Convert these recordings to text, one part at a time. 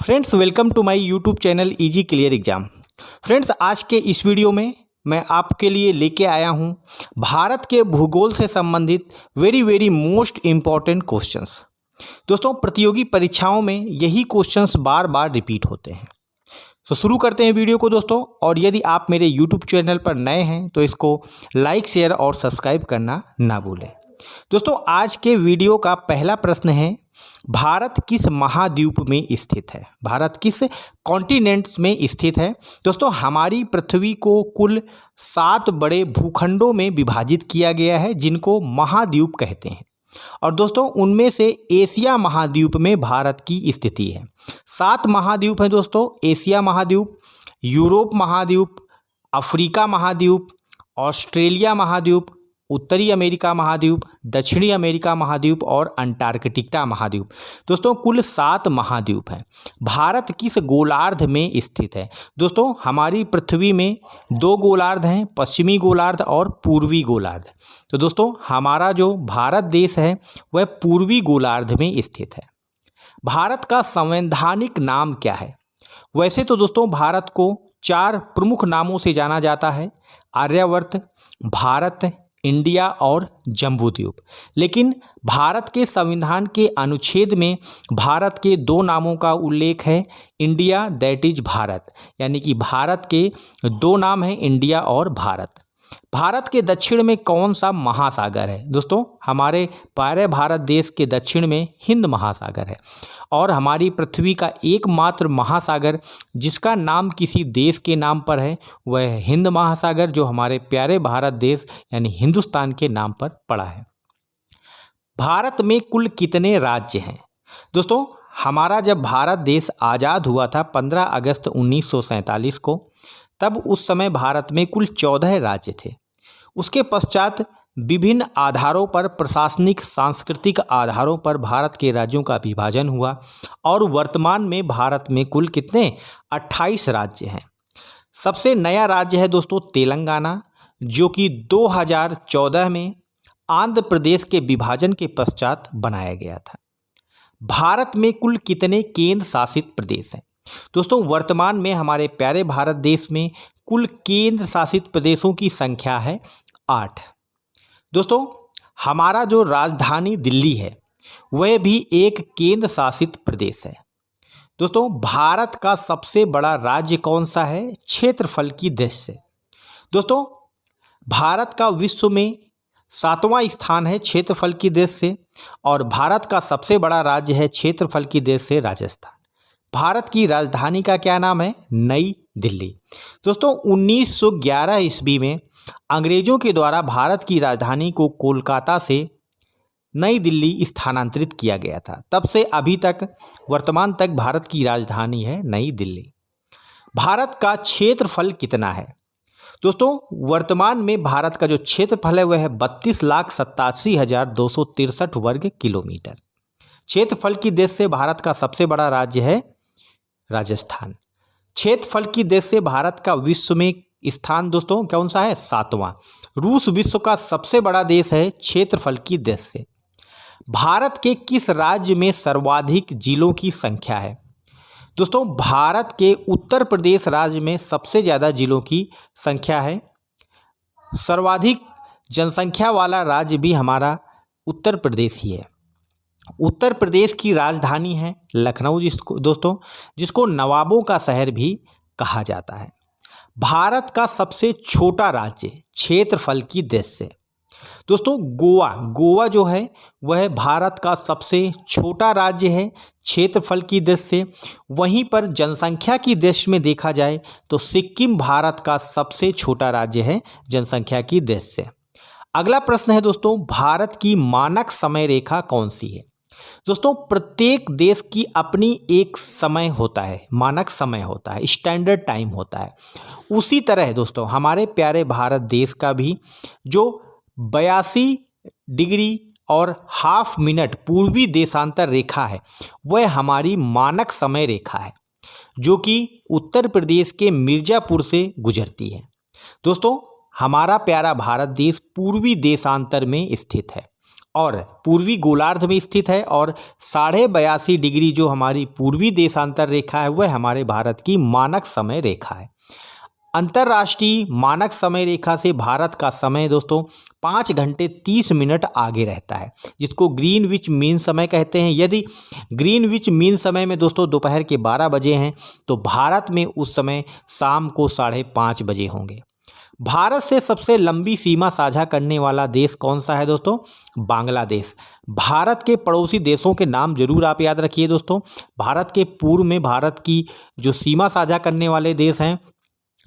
Friends, welcome to my YouTube channel easy clear exam. Friends, आज के इस video में मैं आपके लिए लेके आया हूं भारत के भूगोल से संबंधित वेरी मोस्ट इम्पॉर्टेंट क्वेश्चंस। दोस्तों, प्रतियोगी परीक्षाओं में यही क्वेश्चंस बार बार रिपीट होते हैं। तो शुरू करते हैं वीडियो को दोस्तों। और यदि आप मेरे यूट्यूब चैनल पर नए हैं तो इसको लाइक, शेयर और सब्सक्राइब करना ना भूलें। दोस्तों, आज के वीडियो का पहला प्रश्न है, भारत किस महाद्वीप में स्थित है? भारत किस कॉन्टिनेंट्स में स्थित है? दोस्तों, हमारी पृथ्वी को कुल 7 बड़े भूखंडों में विभाजित किया गया है जिनको महाद्वीप कहते हैं। और दोस्तों, उनमें से एशिया महाद्वीप में भारत की स्थिति है। 7 महाद्वीप हैं दोस्तों। एशिया महाद्वीप, यूरोप महाद्वीप, अफ्रीका महाद्वीप, ऑस्ट्रेलिया महाद्वीप, उत्तरी अमेरिका महाद्वीप, दक्षिणी अमेरिका महाद्वीप और अंटार्कटिका महाद्वीप। दोस्तों, कुल 7 महाद्वीप हैं। भारत किस गोलार्ध में स्थित है? दोस्तों, हमारी पृथ्वी में 2 गोलार्ध हैं, पश्चिमी गोलार्ध और पूर्वी गोलार्ध। तो दोस्तों, हमारा जो भारत देश है वह पूर्वी गोलार्ध में स्थित है। भारत का संवैधानिक नाम क्या है? वैसे तो दोस्तों, भारत को 4 प्रमुख नामों से जाना जाता है: आर्यावर्त, भारत, इंडिया और जम्बूद्वीप। लेकिन भारत के संविधान के अनुच्छेद में भारत के 2 नामों का उल्लेख है: इंडिया, दैट इज भारत। यानी कि भारत के 2 नाम हैं, इंडिया और भारत। भारत के दक्षिण में कौन सा महासागर है? दोस्तों, हमारे प्यारे भारत देश के दक्षिण में हिंद महासागर है। और हमारी पृथ्वी का एकमात्र महासागर जिसका नाम किसी देश के नाम पर है वह हिंद महासागर, जो हमारे प्यारे भारत देश यानी हिंदुस्तान के नाम पर पड़ा है। भारत में कुल कितने राज्य हैं? दोस्तों, हमारा जब भारत देश आज़ाद हुआ था 15 अगस्त 1947 को, तब उस समय भारत में कुल 14 राज्य थे। उसके पश्चात विभिन्न आधारों पर, प्रशासनिक, सांस्कृतिक आधारों पर भारत के राज्यों का विभाजन हुआ और वर्तमान में भारत में कुल कितने 28 राज्य हैं। सबसे नया राज्य है दोस्तों तेलंगाना, जो कि 2014 में आंध्र प्रदेश के विभाजन के पश्चात बनाया गया था। भारत में कुल कितने केंद्र शासित प्रदेश हैं? दोस्तों, वर्तमान में हमारे प्यारे भारत देश में कुल केंद्र शासित प्रदेशों की संख्या है 8। दोस्तों, हमारा जो राजधानी दिल्ली है वह भी एक केंद्र शासित प्रदेश है। दोस्तों, भारत का सबसे बड़ा राज्य कौन सा है क्षेत्रफल की दृष्टि से? दोस्तों, भारत का विश्व में 7वां स्थान है क्षेत्रफल की दृष्टि से, और भारत का सबसे बड़ा राज्य है क्षेत्रफल की दृष्टि से राजस्थान। भारत की राजधानी का क्या नाम है? नई दिल्ली। दोस्तों, 1911 ईस्वी में अंग्रेजों के द्वारा भारत की राजधानी को कोलकाता से नई दिल्ली स्थानांतरित किया गया था। तब से अभी तक, वर्तमान तक भारत की राजधानी है नई दिल्ली। भारत का क्षेत्रफल कितना है? दोस्तों, वर्तमान में भारत का जो क्षेत्रफल है वह है 32,87,263 वर्ग किलोमीटर। क्षेत्रफल की दृष्टि से भारत का सबसे बड़ा राज्य है राजस्थान। क्षेत्रफल की दृष्टि से भारत का विश्व में स्थान दोस्तों कौन सा है? 7वां। रूस विश्व का सबसे बड़ा देश है क्षेत्रफल की दृष्टि से। भारत के किस राज्य में सर्वाधिक जिलों की संख्या है? दोस्तों, भारत के उत्तर प्रदेश राज्य में सबसे ज़्यादा जिलों की संख्या है। सर्वाधिक जनसंख्या वाला राज्य भी हमारा उत्तर प्रदेश ही है। उत्तर प्रदेश की राजधानी है लखनऊ, जिसको नवाबों का शहर भी कहा जाता है। भारत का सबसे छोटा राज्य क्षेत्रफल की दृष्टि से? दोस्तों, गोवा जो है वह भारत का सबसे छोटा राज्य है क्षेत्रफल की दृष्टि से। वहीं पर जनसंख्या की दृष्टि में देखा जाए तो सिक्किम भारत का सबसे छोटा राज्य है जनसंख्या की दृष्टि से। अगला प्रश्न है दोस्तों, भारत की मानक समय रेखा कौन सी है? दोस्तों, प्रत्येक देश की अपनी एक समय होता है, मानक समय होता है, स्टैंडर्ड टाइम होता है। उसी तरह दोस्तों, हमारे प्यारे भारत देश का भी जो 82 डिग्री और हाफ मिनट पूर्वी देशांतर रेखा है वह हमारी मानक समय रेखा है, जो कि उत्तर प्रदेश के मिर्ज़ापुर से गुजरती है। दोस्तों, हमारा प्यारा भारत देश पूर्वी देशांतर में स्थित है और पूर्वी गोलार्ध में स्थित है और 82.5 डिग्री जो हमारी पूर्वी देशांतर रेखा है वह हमारे भारत की मानक समय रेखा है। अंतर्राष्ट्रीय मानक समय रेखा से भारत का समय दोस्तों 5 घंटे 30 मिनट आगे रहता है, जिसको ग्रीनविच मीन समय कहते हैं। यदि ग्रीनविच मीन समय में दोस्तों दोपहर के 12 बजे हैं तो भारत में उस समय शाम को 5:30 बजे होंगे। भारत से सबसे लंबी सीमा साझा करने वाला देश कौन सा है दोस्तों? बांग्लादेश। भारत के पड़ोसी देशों के नाम जरूर आप याद रखिए दोस्तों। भारत के पूर्व में भारत की जो सीमा साझा करने वाले देश हैं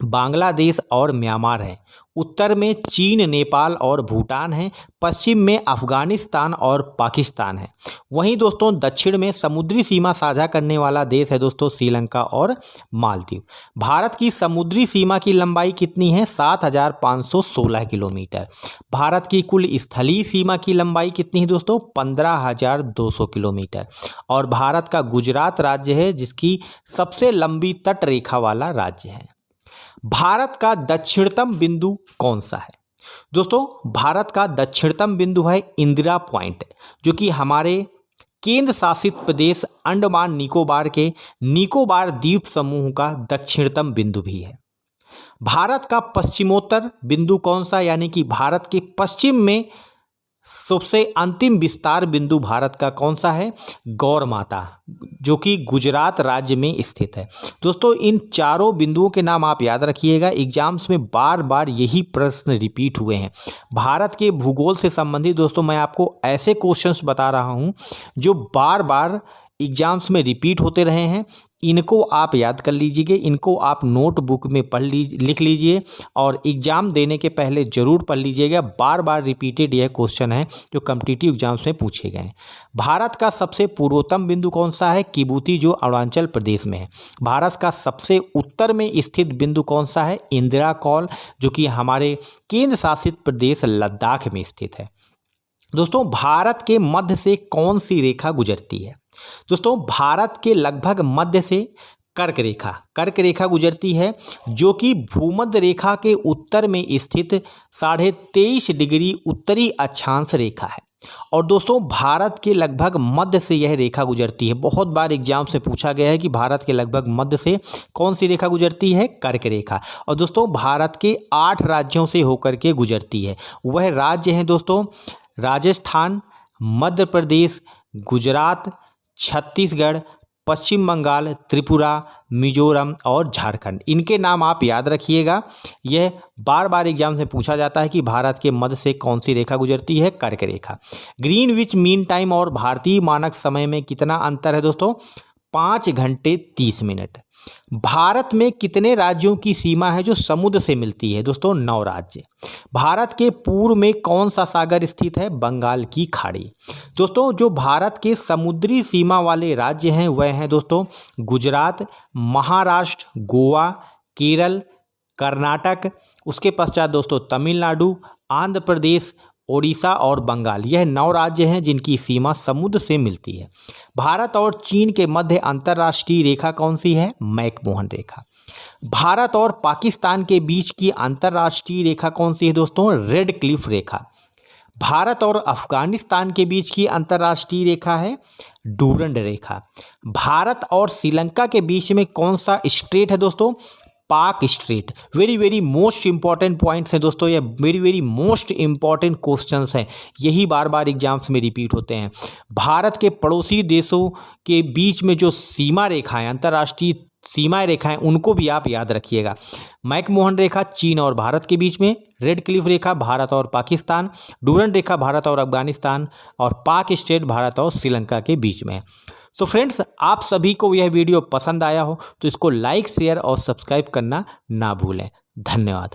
बांग्लादेश और म्यांमार है। उत्तर में चीन, नेपाल और भूटान है। पश्चिम में अफगानिस्तान और पाकिस्तान है। वहीं दोस्तों दक्षिण में समुद्री सीमा साझा करने वाला देश है दोस्तों श्रीलंका और मालदीव। भारत की समुद्री सीमा की लंबाई कितनी है? 7,516 किलोमीटर। भारत की कुल स्थलीय सीमा की लंबाई कितनी है दोस्तों? 15,200 किलोमीटर। और भारत का गुजरात राज्य है जिसकी सबसे लंबी तट रेखा वाला राज्य है। भारत का दक्षिणतम बिंदु कौन सा है? दोस्तों भारत का दक्षिणतम बिंदु है इंदिरा पॉइंट, जो कि हमारे केंद्र शासित प्रदेश अंडमान निकोबार के निकोबार द्वीप समूह का दक्षिणतम बिंदु भी है। भारत का पश्चिमोत्तर बिंदु कौन सा, यानी कि भारत के पश्चिम में सबसे अंतिम विस्तार बिंदु भारत का कौन सा है? गौर माता, जो कि गुजरात राज्य में स्थित है। दोस्तों इन चारों बिंदुओं के नाम आप याद रखिएगा, एग्जाम्स में बार बार यही प्रश्न रिपीट हुए हैं। भारत के भूगोल से संबंधित दोस्तों मैं आपको ऐसे क्वेश्चंस बता रहा हूं जो बार बार एग्जाम्स में रिपीट होते रहे हैं। इनको आप याद कर लीजिए, इनको आप नोटबुक में लिख लीजिए और एग्ज़ाम देने के पहले ज़रूर पढ़ लीजिएगा। बार बार रिपीटेड यह क्वेश्चन है जो कॉम्पिटिटिव एग्जाम्स में पूछे गए हैं। भारत का सबसे पूर्वोत्तम बिंदु कौन सा है? किबूती, जो अरुणाचल प्रदेश में है। भारत का सबसे उत्तर में स्थित बिंदु कौन सा है? इंदिरा कॉल, जो कि हमारे केंद्र शासित प्रदेश लद्दाख में स्थित है। दोस्तों भारत के मध्य से कौन सी रेखा गुजरती है? दोस्तों भारत के लगभग मध्य से कर्क रेखा गुजरती है, जो कि भूमध्य रेखा के उत्तर में स्थित 23.5 डिग्री उत्तरी अक्षांश रेखा है। और दोस्तों भारत के लगभग मध्य से यह रेखा गुजरती है। बहुत बार एग्जाम से पूछा गया है कि भारत के लगभग मध्य से कौन सी रेखा गुजरती है? कर्क रेखा। और दोस्तों भारत के 8 राज्यों से होकर के गुजरती है। वह राज्य हैं दोस्तों राजस्थान, मध्य प्रदेश, गुजरात, छत्तीसगढ़, पश्चिम बंगाल, त्रिपुरा, मिजोरम और झारखंड। इनके नाम आप याद रखिएगा। यह बार बार एग्जाम से पूछा जाता है कि भारत के मध्य से कौन सी रेखा गुजरती है? कर्क रेखा। ग्रीनविच मीन टाइम और भारतीय मानक समय में कितना अंतर है दोस्तों? 5 घंटे 30 मिनट। भारत में कितने राज्यों की सीमा है जो समुद्र से मिलती है? दोस्तों 9 राज्य। भारत के पूर्व में कौन सा सागर स्थित है? बंगाल की खाड़ी। दोस्तों जो भारत के समुद्री सीमा वाले राज्य हैं वह हैं दोस्तों गुजरात, महाराष्ट्र, गोवा, केरल, कर्नाटक, उसके पश्चात दोस्तों तमिलनाडु, आंध्र प्रदेश, ओडिशा और बंगाल। यह 9 राज्य हैं जिनकी सीमा समुद्र से मिलती है। भारत और चीन के मध्य अंतर्राष्ट्रीय रेखा कौन सी है? मैकमोहन रेखा। भारत और पाकिस्तान के बीच की अंतर्राष्ट्रीय रेखा कौन सी है दोस्तों? रेड क्लिफ रेखा। भारत और अफगानिस्तान के बीच की अंतर्राष्ट्रीय रेखा है डूरंड रेखा। भारत और श्रीलंका के बीच में कौन सा स्ट्रेट है दोस्तों? पाक straight. Very most important points हैं दोस्तों, ये वेरी मोस्ट इंपॉर्टेंट क्वेश्चंस हैं। यही बार बार एग्जाम्स में रिपीट होते हैं। भारत के पड़ोसी देशों के बीच में जो सीमा रेखाएं, अंतर्राष्ट्रीय सीमा रेखाएं, उनको भी आप याद रखिएगा। मैकमोहन रेखा चीन और भारत के बीच में, रेड क्लिफ रेखा भारत और पाकिस्तान, डूरंड रेखा भारत और अफगानिस्तान और पाक स्ट्रेट भारत और श्रीलंका के बीच में। तो फ्रेंड्स आप सभी को यह वीडियो पसंद आया हो तो इसको लाइक, शेयर और सब्सक्राइब करना ना भूलें। धन्यवाद।